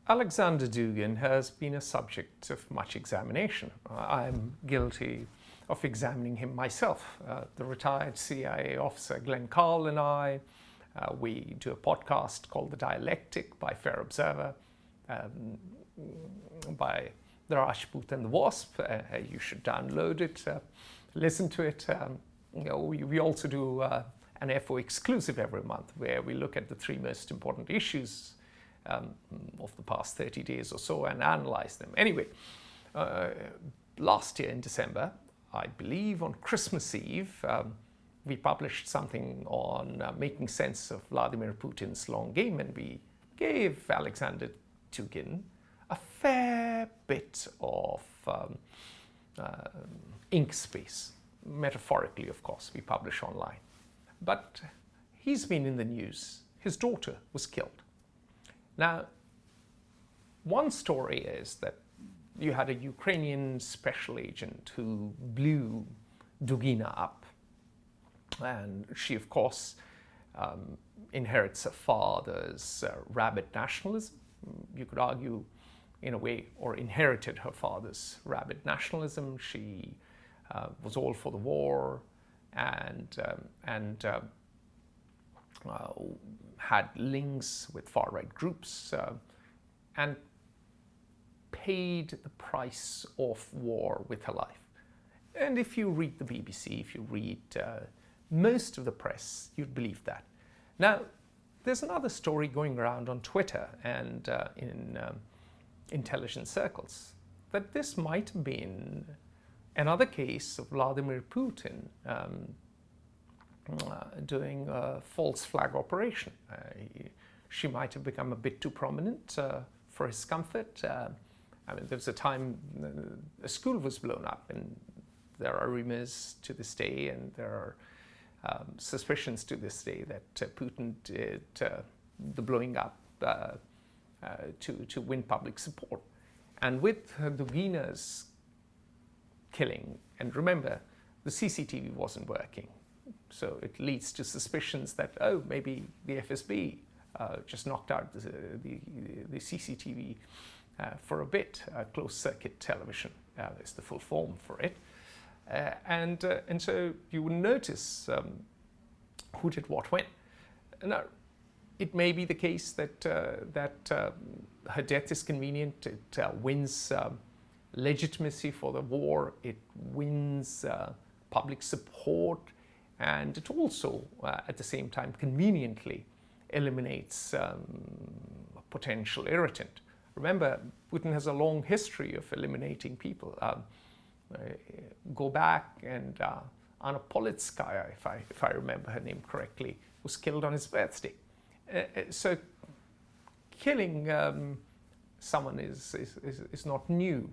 Alexander Dugan has been a subject of much examination. I'm guilty of examining him myself. The retired CIA officer Glenn Carl and I, we do a podcast called The Dialectic by Fair Observer, by the Rajput and the Wasp. You should download it, listen to it. We also do an FO exclusive every month where we look at the three most important issues of the past 30 days or so and analyze them. Anyway, last year in December, I believe on Christmas Eve, we published something on making sense of Vladimir Putin's long game, and we gave Alexander Dugan a fair bit of ink space. Metaphorically, of course, we publish online. But he's been in the news. His daughter was killed. Now, one story is that you had a Ukrainian special agent who blew Dugina up. And she, of course, inherits her father's rabid nationalism. You could argue, in a way, or inherited her father's rabid nationalism. She was all for the war and had links with far-right groups and paid the price of war with her life. And if you read the BBC, if you read most of the press, you'd believe that. Now, there's another story going around on Twitter and in intelligence circles that this might have been another case of Vladimir Putin doing a false flag operation. She might have become a bit too prominent for his comfort. I mean, there was a time a school was blown up, and there are rumors to this day, and there are suspicions to this day that Putin did the blowing up to win public support. And with Dugina's killing, and remember, the CCTV wasn't working. So it leads to suspicions that, oh, maybe the FSB just knocked out the CCTV for a bit. Closed circuit television is the full form for it. And so you will notice who did what when. Now, it may be the case that, her death is convenient. It wins legitimacy for the war. It wins public support. And it also, at the same time, conveniently eliminates a potential irritant. Remember, Putin has a long history of eliminating people. Go back and Anna Politskaya, if I remember her name correctly, was killed on his birthday. So killing someone is not new.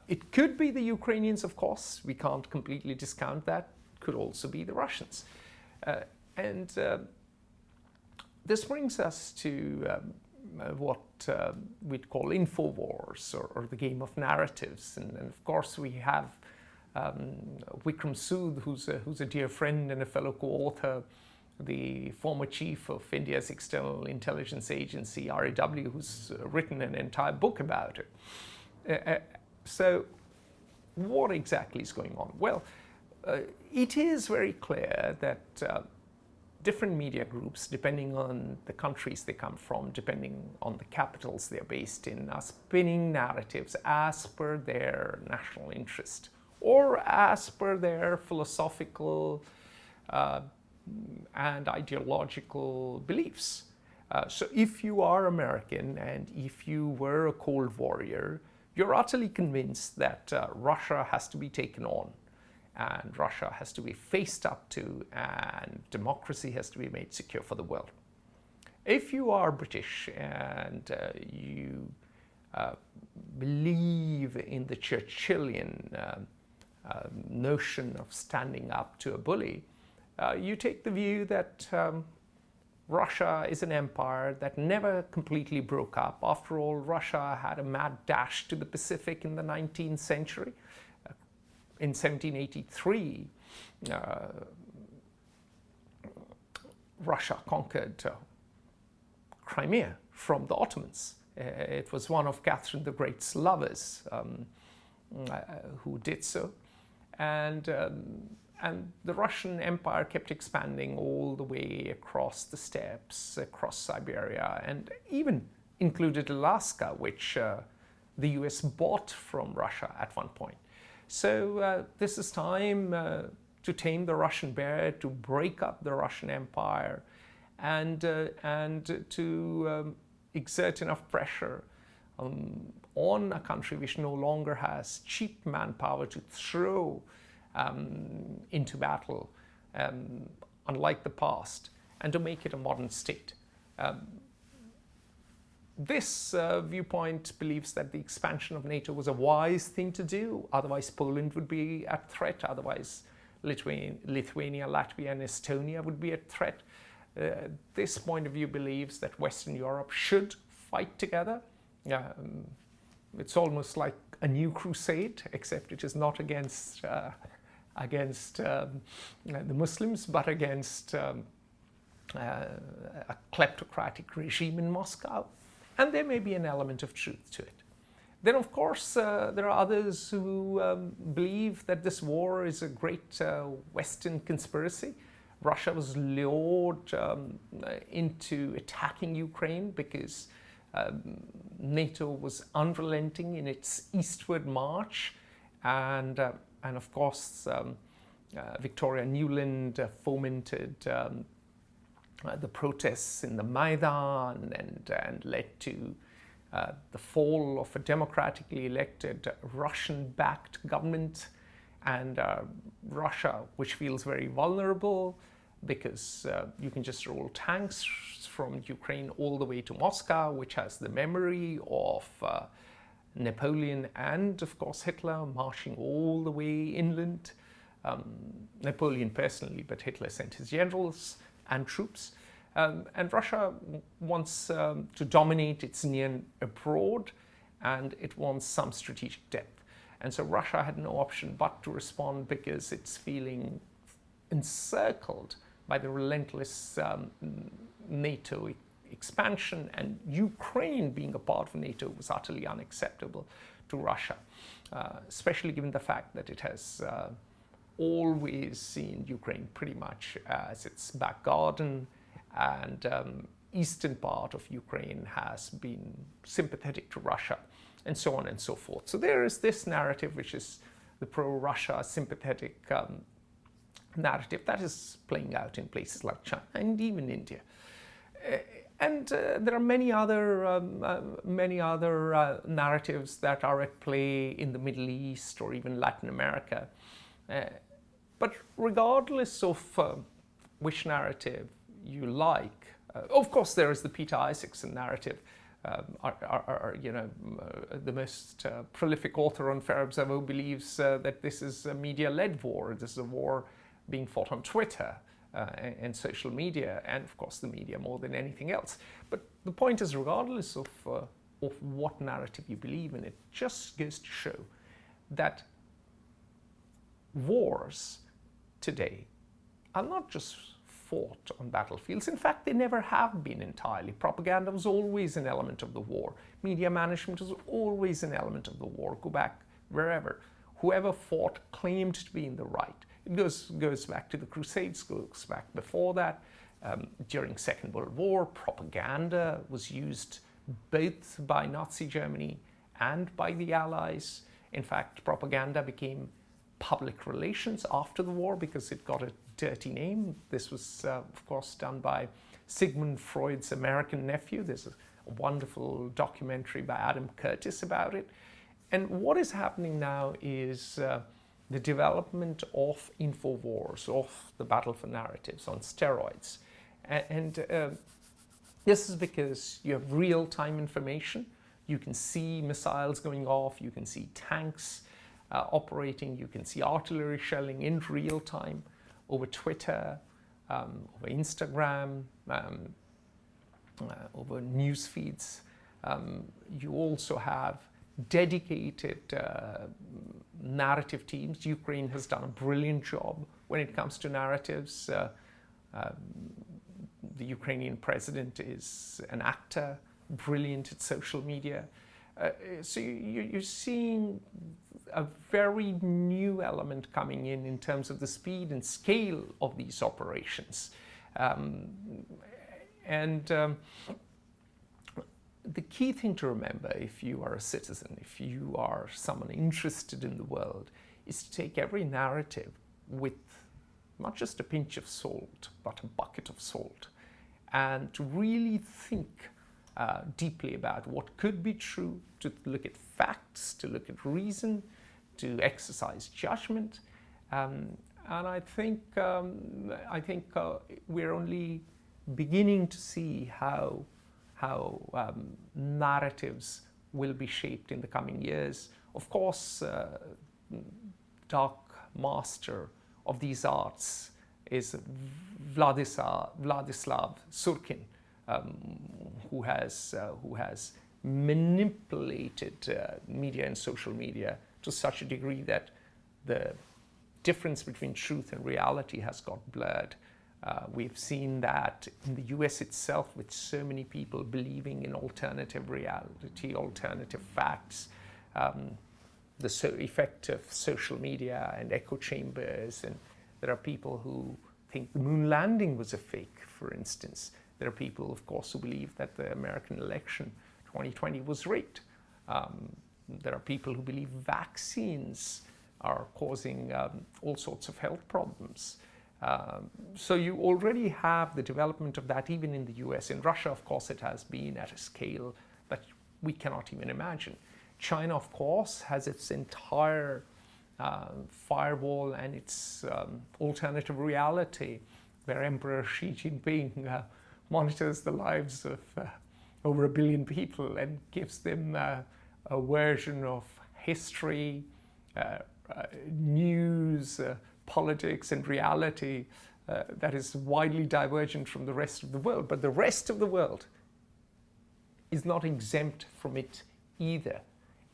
It could be the Ukrainians, of course. We can't completely discount that. Could also be the Russians. And this brings us to what we'd call InfoWars, or the game of narratives. And of course, we have Vikram Sood, who's a dear friend and a fellow co-author, the former chief of India's External Intelligence Agency, RAW, who's written an entire book about it. So what exactly is going on? Well, it is very clear that different media groups, depending on the countries they come from, depending on the capitals they're based in, are spinning narratives as per their national interest or as per their philosophical and ideological beliefs. So if you are American and if you were a Cold Warrior, you're utterly convinced that Russia has to be taken on, and Russia has to be faced up to, and democracy has to be made secure for the world. If you are British and you believe in the Churchillian notion of standing up to a bully, you take the view that Russia is an empire that never completely broke up. After all, Russia had a mad dash to the Pacific in the 19th century. In 1783, Russia conquered Crimea from the Ottomans. It was one of Catherine the Great's lovers who did so. And the Russian Empire kept expanding all the way across the steppes, across Siberia, and even included Alaska, which the US bought from Russia at one point. So this is time to tame the Russian bear, to break up the Russian Empire, and to exert enough pressure on a country which no longer has cheap manpower to throw into battle, unlike the past, and to make it a modern state. This viewpoint believes that the expansion of NATO was a wise thing to do, otherwise Poland would be at threat, otherwise Lithuania, Latvia and Estonia would be at threat. This point of view believes that Western Europe should fight together. It's almost like a new crusade, except it is not against the Muslims, but against a kleptocratic regime in Moscow. And there may be an element of truth to it. Then, of course, there are others who believe that this war is a great Western conspiracy. Russia was lured into attacking Ukraine because NATO was unrelenting in its eastward march, and of course Victoria Nuland fomented the protests in the Maidan and led to the fall of a democratically elected Russian-backed government, and Russia, which feels very vulnerable because you can just roll tanks from Ukraine all the way to Moscow, which has the memory of Napoleon and, of course, Hitler marching all the way inland. Napoleon personally, but Hitler sent his generals and troops. And Russia wants to dominate its near abroad, and it wants some strategic depth. And so Russia had no option but to respond because it's feeling encircled by the relentless NATO expansion, and Ukraine being a part of NATO was utterly unacceptable to Russia, especially given the fact that it has always seen Ukraine pretty much as its back garden, and eastern part of Ukraine has been sympathetic to Russia, and so on and so forth. So there is this narrative, which is the pro-Russia sympathetic narrative that is playing out in places like China and even India. And there are many other narratives that are at play in the Middle East or even Latin America. But regardless of which narrative you like, of course there is the Peter Isaacson narrative. The most prolific author on Fair Observer believes that this is a media-led war. This is a war being fought on Twitter and social media, and of course the media more than anything else. But the point is, regardless of what narrative you believe in, it just goes to show that wars today are not just fought on battlefields. In fact, they never have been entirely. Propaganda was always an element of the war. Media management was always an element of the war. Go back wherever. Whoever fought claimed to be in the right. It goes back to the Crusades, goes back before that. During Second World War, propaganda was used both by Nazi Germany and by the Allies. In fact, propaganda became public relations after the war because it got a dirty name. This was, of course, done by Sigmund Freud's American nephew. There's a wonderful documentary by Adam Curtis about it. And what is happening now is the development of InfoWars, of the battle for narratives on steroids. And this is because you have real-time information. You can see missiles going off, you can see tanks operating, you can see artillery shelling in real time over Twitter, over Instagram, over news feeds. You also have dedicated narrative teams. Ukraine has done a brilliant job when it comes to narratives. The Ukrainian president is an actor brilliant at social media. So you're seeing a very new element coming in terms of the speed and scale of these operations. The key thing to remember, if you are a citizen, if you are someone interested in the world, is to take every narrative with not just a pinch of salt, but a bucket of salt, and to really think deeply about what could be true, to look at facts, to look at reason, to exercise judgment. And I think we're only beginning to see how narratives will be shaped in the coming years. Of course, dark master of these arts is Vladislav Surkin, who has manipulated media and social media to such a degree that the difference between truth and reality has got blurred. We've seen that in the US itself, with so many people believing in alternative reality, alternative facts, the effect of social media and echo chambers. And there are people who think the moon landing was a fake, for instance. There are people, of course, who believe that the American election 2020 was rigged. There are people who believe vaccines are causing all sorts of health problems. So you already have the development of that even in the US. In Russia, of course, it has been at a scale that we cannot even imagine. China, of course, has its entire firewall and its alternative reality, where Emperor Xi Jinping monitors the lives of over 1 billion people and gives them a version of history, news, politics and reality that is widely divergent from the rest of the world. But the rest of the world is not exempt from it either.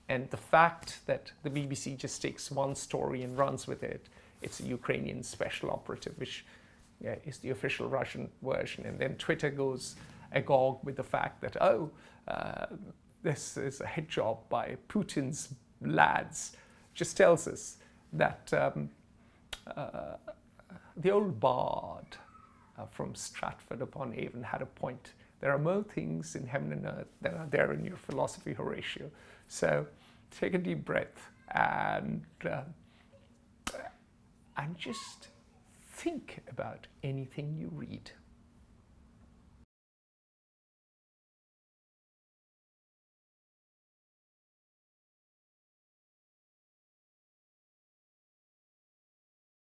And the fact that the BBC just takes one story and runs with it, it's a Ukrainian special operative, which is the official Russian version. And then Twitter goes agog with the fact that, this is a hit job by Putin's lads, just tells us that the old bard from Stratford-upon-Avon had a point. There are more things in heaven and earth than are there in your philosophy, Horatio. So take a deep breath and just think about anything you read.